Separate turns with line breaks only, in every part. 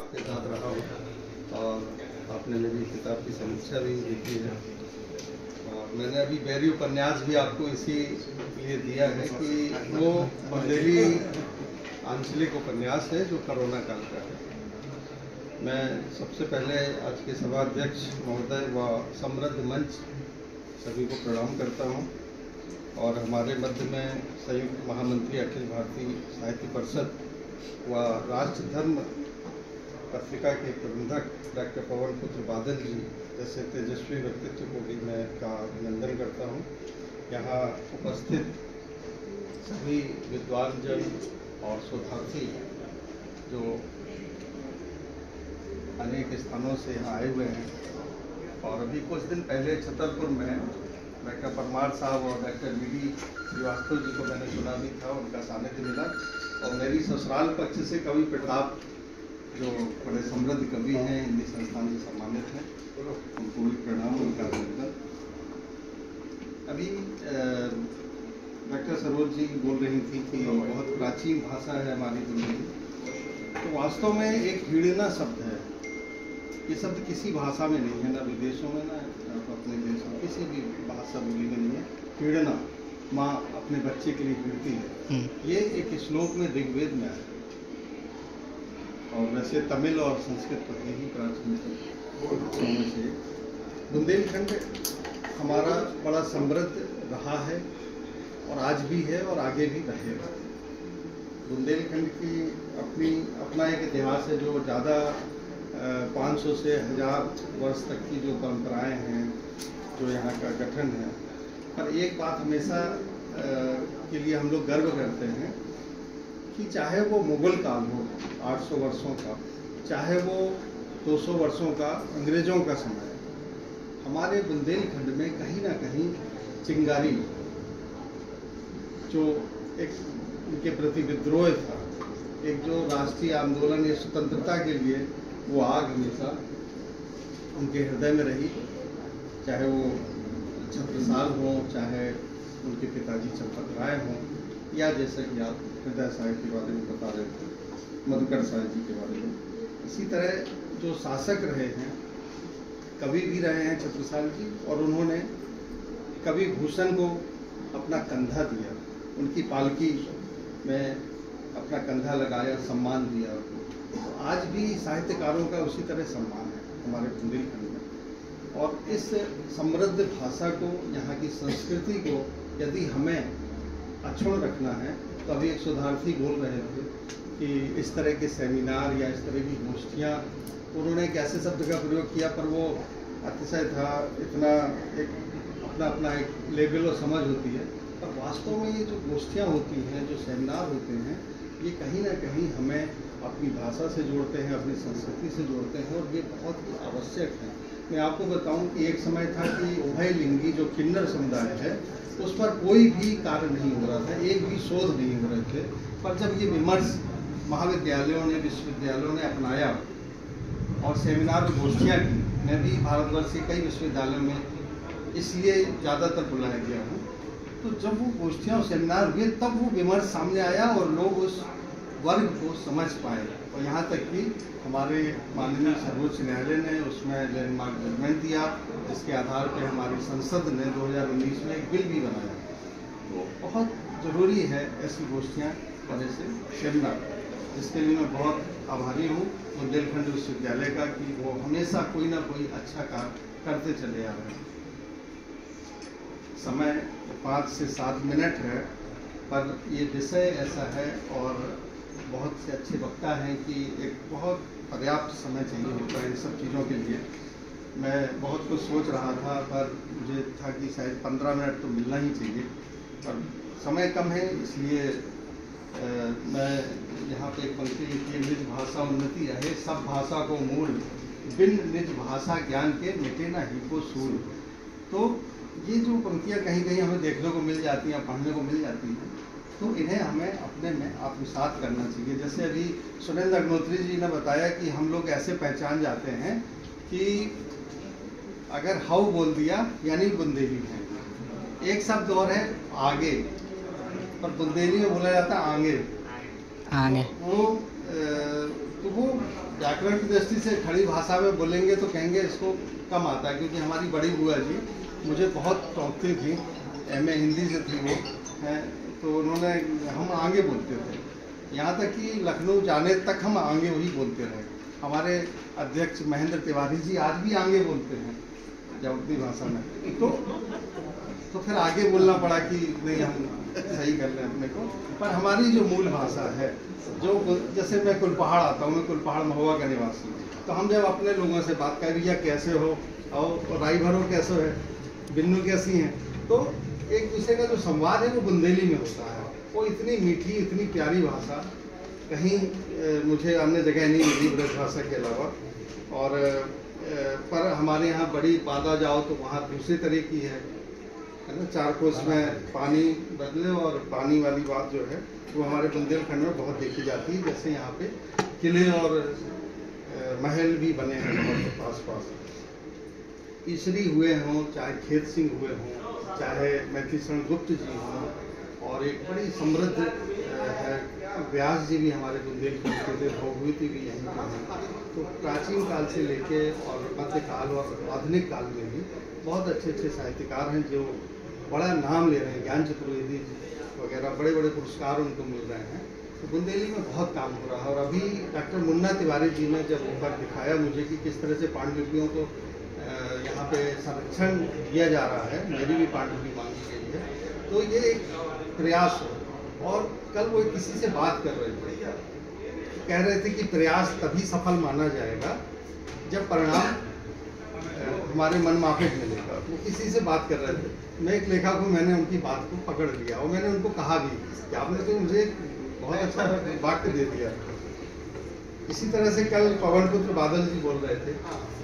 आपके साथ रहा हूँ और आपने मेरी किताब की समीक्षा भी देखी है। और मैंने अभी बैरी उपन्यास भी आपको इसी लिए दिया है कि वो बुंदेली आंचलिक उपन्यास है जो कोरोना काल का है। मैं सबसे पहले आज के सभाध्यक्ष महोदय व समृद्ध मंच सभी को प्रणाम करता हूं और हमारे मध्य में संयुक्त महामंत्री अखिल भारतीय साहित्य परिषद व राष्ट्र धर्म पत्रिका के प्रबंधक डॉक्टर पवन पुत्र बादल जी जैसे तेजस्वी व्यक्तित्व को भी मैं का अभिनंदन करता हूं। यहाँ उपस्थित सभी विद्वान जन और शोधार्थी जो अनेक स्थानों से यहाँ आए हुए हैं और अभी कुछ दिन पहले छतरपुर में डॉक्टर परमार साहब और डॉक्टर वी.डी. श्रीवास्तव जी को मैंने सुना भी था, उनका सानिध्य मिला। और मेरी ससुराल पक्ष से कवि प्रताप जो बड़े समृद्ध कवि हैं, हिंदी संस्थान से सम्मानित हैं, उनको भी प्रणाम, उनका अभिनंदन। अभी डॉक्टर सरोज जी बोल रही थी कि बहुत प्राचीन भाषा है हमारी बुंदेली। तो वास्तव में एक हिड़ना शब्द है। ये शब्द किसी भाषा में नहीं है, ना विदेशों में, ना अपने देश में, किसी भी भाषा बोली में नहीं है। हिड़ना, माँ अपने बच्चे के लिए हिड़ती है, ये एक श्लोक में ऋग्वेद में है। और वैसे तमिल और संस्कृत पर ही प्राचीन से बुंदेलखंड हमारा बड़ा समृद्ध रहा है और आज भी है और आगे भी रहेगा। बुंदेलखंड की अपना एक इतिहास है जो ज़्यादा 500 से 1000 वर्ष तक की जो परंपराएं हैं, जो यहाँ का गठन है। पर एक बात हमेशा के लिए हम लोग गर्व करते हैं कि चाहे वो मुगल काल हो 800 वर्षों का, चाहे वो 200 वर्षों का अंग्रेजों का समय, हमारे बुंदेलखंड में कहीं ना कहीं चिंगारी जो एक उनके प्रति विद्रोह था, एक जो राष्ट्रीय आंदोलन या स्वतंत्रता के लिए वो आग हमेशा उनके हृदय में रही। चाहे वो छत्रसाल हो, चाहे उनके पिताजी चंपत राय हों, या जैसा कि आप हृदय साहिब के बारे में बता रहे थे, मधुकर साहिब जी के बारे में। इसी तरह जो शासक रहे हैं, कवि भी रहे हैं छत्रसाल जी, और उन्होंने कवि भूषण को अपना कंधा दिया, उनकी पालकी में अपना कंधा लगाया, सम्मान दिया उनको। तो आज भी साहित्यकारों का उसी तरह सम्मान है हमारे बुंदेलखंड में। और इस समृद्ध भाषा को, यहाँ की संस्कृति को यदि हमें अक्षुण्ण रखना है, तो अभी एक शोधार्थी बोल रहे थे कि इस तरह के सेमिनार या इस तरह की गोष्ठियाँ, उन्होंने एक ऐसे शब्द का प्रयोग किया पर वो अतिशय था, इतना एक अपना एक लेवल और समझ होती है। पर वास्तव में ये जो गोष्ठियाँ होती हैं, जो सेमिनार होते हैं, ये कहीं ना कहीं हमें अपनी भाषा से जोड़ते हैं, अपनी संस्कृति से जोड़ते हैं, और ये बहुत ही आवश्यक है। मैं आपको बताऊं कि एक समय था कि उभयलिंगी जो किन्नर समुदाय है, उस पर कोई भी कार्य नहीं हो रहा था, एक भी शोध नहीं हो रहे थे। पर जब ये विमर्श महाविद्यालयों ने, विश्वविद्यालयों ने अपनाया और सेमिनार गोष्ठियाँ की, मैं भी भारतवर्ष के कई विश्वविद्यालयों में इसलिए ज़्यादातर बुलाया गया हूँ, तो जब वो गोष्ठियाँ और सेमिनार हुए तब वो विमर्श सामने आया और लोग उस वर्ग को समझ पाए। और यहाँ तक कि हमारे माननीय सर्वोच्च न्यायालय ने उसमें लैंडमार्क जजमेंट दिया, जिसके आधार पर हमारी संसद ने 2019 में एक बिल भी बनाया। तो बहुत ज़रूरी है ऐसी गोष्ठियाँ और ऐसे सेमिनार, जिसके लिए मैं बहुत आभारी हूँ बुंदेलखंड विश्वविद्यालय का कि वो हमेशा कोई ना कोई अच्छा कार्य करते चले आ रहे हैं। समय 5 से 7 मिनट है, पर ये विषय ऐसा है और बहुत से अच्छे वक्ता हैं कि एक बहुत पर्याप्त समय चाहिए होता है इन सब चीज़ों के लिए। मैं बहुत कुछ सोच रहा था, पर मुझे था कि शायद 15 मिनट तो मिलना ही चाहिए, पर समय कम है, इसलिए मैं यहाँ पे एक पंक्ति लिखी है, निज भाषा उन्नति रहे सब भाषा को मूल, बिन निज भाषा ज्ञान के मिटे ना ही को सूल। तो ये जो पंक्तियाँ कहीं कहीं हमें देखने को मिल जाती हैं, पढ़ने को मिल जाती हैं, तो इन्हें हमें अपने में आत्मसात करना चाहिए। जैसे अभी सुरेंद्र अग्नोत्री जी ने बताया कि हम लोग ऐसे पहचान जाते हैं कि अगर हाउ बोल दिया यानी बुंदेली है। एक शब्द और है आगे, पर बुंदेली में बोला जाता है आगे। वो तो वो व्याकरण की दृष्टि से खड़ी भाषा में बोलेंगे तो कहेंगे इसको कम आता है, क्योंकि हमारी बड़ी बुआ जी मुझे बहुत टोकती थी, एमए हिंदी से थी वो हैं, तो उन्होंने हम आगे बोलते थे, यहाँ तक कि लखनऊ जाने तक हम आगे वही बोलते रहे। हमारे अध्यक्ष महेंद्र तिवारी जी आज भी आगे बोलते हैं जावटी भाषा में, तो फिर आगे बोलना पड़ा कि नहीं हम सही कर रहे हैं अपने को। पर हमारी जो मूल भाषा है, जो जैसे मैं कुलपहाड़ आता हूँ, मैं कुलपहाड़ महुआ का निवासी, तो हम जब अपने लोगों से बात कर भैया कैसे हो और राई भरो कैसे है, बिन्नू कैसी हैं, तो एक दूसरे का जो संवाद है वो बुंदेली में होता है। वो इतनी मीठी इतनी प्यारी भाषा कहीं मुझे अन्य जगह नहीं मिली ब्रज भाषा के अलावा। और पर हमारे यहाँ बड़ी बादा जाओ तो वहाँ दूसरी तरह की है ना, 4 कोस में पानी बदले, और पानी वाली बात जो है वो हमारे बुंदेलखंड में बहुत देखी जाती है। जैसे यहाँ पे किले और महल भी बने हैं बहुत पास पास, ईसरी हुए हों, चाहे खेत सिंह हुए हों, चाहे मैथिलीशरण गुप्त जी हों, और एक बड़ी समृद्ध है व्यास जी भी हमारे बुंदेलखंड के थे, भोगवती भी यहीं के हैं। तो प्राचीन काल से लेके और मध्यकाल और आधुनिक काल में भी बहुत अच्छे अच्छे साहित्यकार हैं जो बड़ा नाम ले रहे हैं। ज्ञान चतुर्वेदी वगैरह बड़े बड़े पुरस्कार उनको मिल रहे हैं। तो बुंदेली में बहुत काम हो रहा है। और अभी डॉक्टर मुन्ना तिवारी जी ने जब ऊपर दिखाया मुझे कि किस तरह से पांडुलिपियों को यहाँ पे संरक्षण दिया जा रहा है, मेरी भी पांडुलिपि मांगी गई है, तो ये एक प्रयास है। और कल वो किसी से बात कर रहे थे, कह रहे थे कि प्रयास तभी सफल माना जाएगा जब परिणाम हमारे मन माफिक मिलेगा। वो किसी से बात कर रहे थे, मैं एक लेखक हूँ, मैंने उनकी बात को पकड़ लिया और मैंने उनको कहा भी कि आपने तो मुझे बहुत अच्छा वाक्य दे दिया। इसी तरह से कल पवन पुत्र बादल जी बोल रहे थे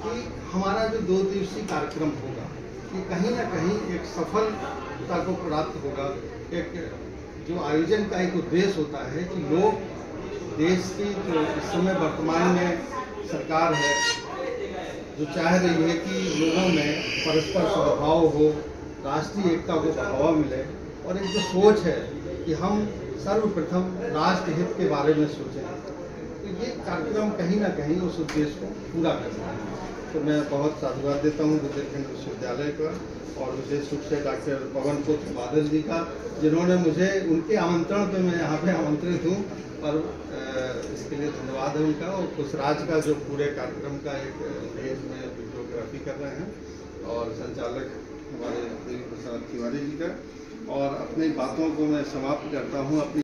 कि हमारा जो 2 दिवसीय कार्यक्रम होगा ये कहीं ना कहीं एक सफलता को प्राप्त होगा। एक जो आयोजन का एक उद्देश्य होता है कि लोग देश की जो इस समय वर्तमान में सरकार है जो चाह रही है कि लोगों में परस्पर सद्भाव हो, राष्ट्रीय एकता को बढ़ावा मिले, और एक जो सोच है कि हम सर्वप्रथम राष्ट्र हित के बारे में सोचें, तो ये कार्यक्रम कहीं ना कहीं उस उद्देश्य को पूरा करता है। तो मैं बहुत साधुवाद देता हूँ बुंदेलखंड विश्वविद्यालय का, और विशेष रूप से डॉक्टर पवन पुत्र बादल जी का, जिन्होंने मुझे उनके आमंत्रण पे मैं यहाँ पे आमंत्रित हूँ, और इसके लिए धन्यवाद है उनका। और खुशराज का जो पूरे कार्यक्रम का एक पेज में वीडियोग्राफी कर रहे हैं, और संचालक हमारे देवी प्रसाद तिवारी जी का। और अपनी बातों को मैं समाप्त करता हूँ। अपनी